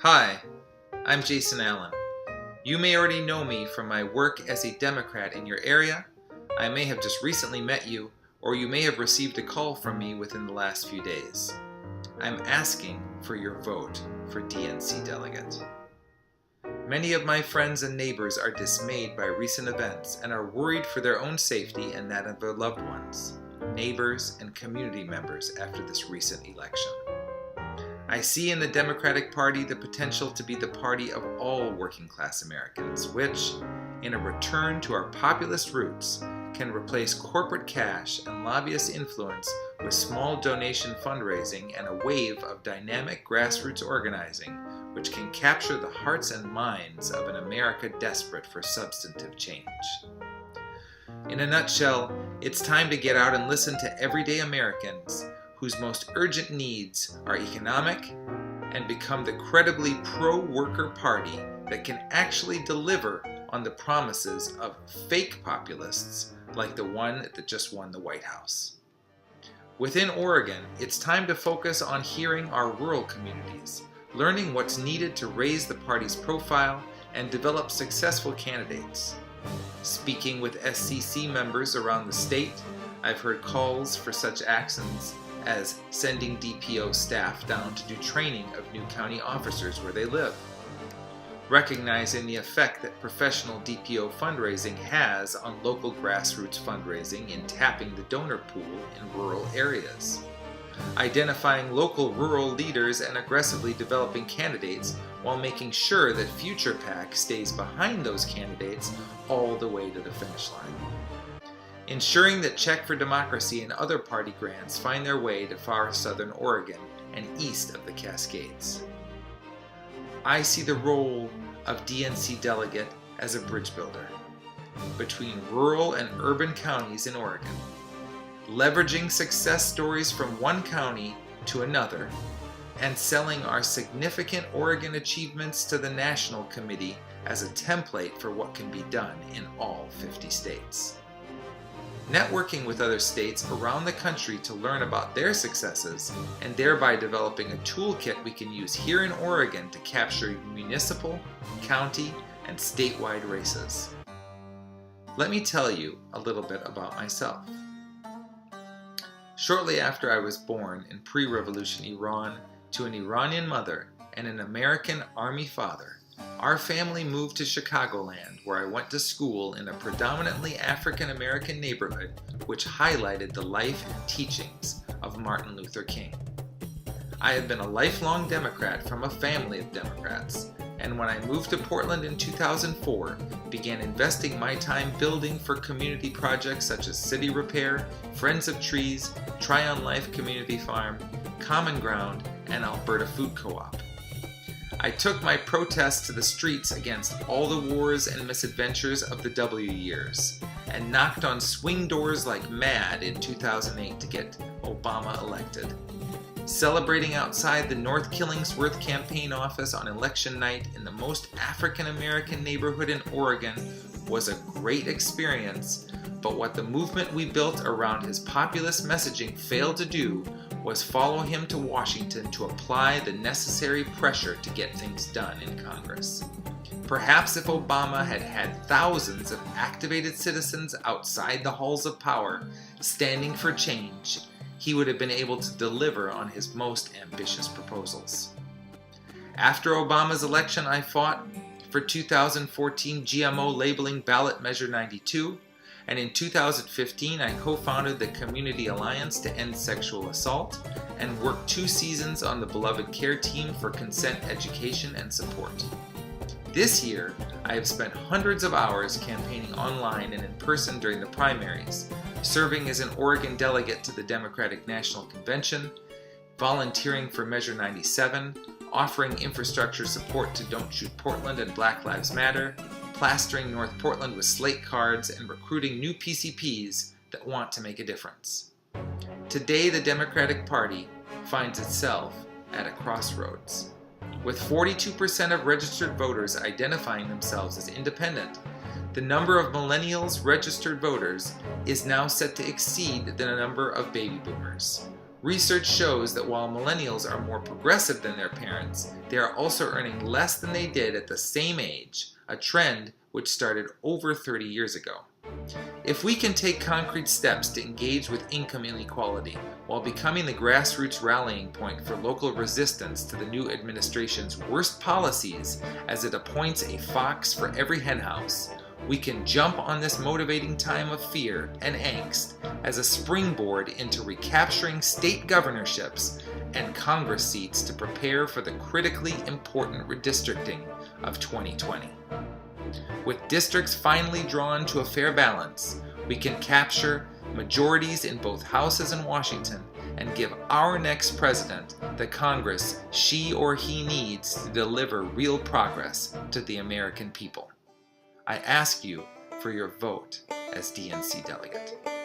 Hi, I'm Jason Allen. You may already know me from my work as a Democrat in your area. I may have just recently met you, or you may have received a call from me within the last few days. I'm asking for your vote for DNC delegate. Many of my friends and neighbors are dismayed by recent events and are worried for their own safety and that of their loved ones, neighbors, and community members after this recent election. I see in the Democratic Party the potential to be the party of all working-class Americans, which, in a return to our populist roots, can replace corporate cash and lobbyist influence with small donation fundraising and a wave of dynamic grassroots organizing, which can capture the hearts and minds of an America desperate for substantive change. In a nutshell, it's time to get out and listen to everyday Americans whose most urgent needs are economic, and become the credibly pro-worker party that can actually deliver on the promises of fake populists like the one that just won the White House. Within Oregon, it's time to focus on hearing our rural communities, learning what's needed to raise the party's profile and develop successful candidates. Speaking with SCC members around the state, I've heard calls for such actions as sending DPO staff down to do training of new county officers where they live. Recognizing the effect that professional DPO fundraising has on local grassroots fundraising in tapping the donor pool in rural areas. Identifying local rural leaders and aggressively developing candidates while making sure that future PAC stays behind those candidates all the way to the finish line. Ensuring that Check for Democracy and other party grants find their way to far southern Oregon and east of the Cascades. I see the role of DNC delegate as a bridge builder between rural and urban counties in Oregon, leveraging success stories from one county to another, and selling our significant Oregon achievements to the National Committee as a template for what can be done in all 50 states. Networking with other states around the country to learn about their successes, and thereby developing a toolkit we can use here in Oregon to capture municipal, county, and statewide races. Let me tell you a little bit about myself. Shortly after I was born in pre-revolution Iran to an Iranian mother and an American Army father, our family moved to Chicagoland, where I went to school in a predominantly African-American neighborhood which highlighted the life and teachings of Martin Luther King. I have been a lifelong Democrat from a family of Democrats, and when I moved to Portland in 2004, began investing my time building for community projects such as City Repair, Friends of Trees, Try on Life Community Farm, Common Ground, and Alberta Food Co-op. I took my protests to the streets against all the wars and misadventures of the W years, and knocked on swing doors like mad in 2008 to get Obama elected. Celebrating outside the North Killingsworth campaign office on election night in the most African-American neighborhood in Oregon was a great experience, but what the movement we built around his populist messaging failed to do was follow him to Washington to apply the necessary pressure to get things done in Congress. Perhaps if Obama had had thousands of activated citizens outside the halls of power standing for change, he would have been able to deliver on his most ambitious proposals. After Obama's election, I fought for 2014 GMO labeling ballot measure 92, and in 2015 I co-founded the Community Alliance to End Sexual Assault and worked 2 seasons on the Beloved Care team for consent education and support. This year, I have spent hundreds of hours campaigning online and in person during the primaries, serving as an Oregon delegate to the Democratic National Convention, volunteering for Measure 97, offering infrastructure support to Don't Shoot Portland and Black Lives Matter, plastering North Portland with slate cards, and recruiting new PCPs that want to make a difference. Today, the Democratic Party finds itself at a crossroads. With 42% of registered voters identifying themselves as independent, the number of millennials registered voters is now set to exceed the number of baby boomers. Research shows that while millennials are more progressive than their parents, they are also earning less than they did at the same age, a trend which started over 30 years ago. If we can take concrete steps to engage with income inequality while becoming the grassroots rallying point for local resistance to the new administration's worst policies as it appoints a fox for every henhouse, we can jump on this motivating time of fear and angst as a springboard into recapturing state governorships and Congress seats to prepare for the critically important redistricting of 2020. With districts finally drawn to a fair balance, we can capture majorities in both houses in Washington and give our next president the Congress she or he needs to deliver real progress to the American people. I ask you for your vote as DNC delegate.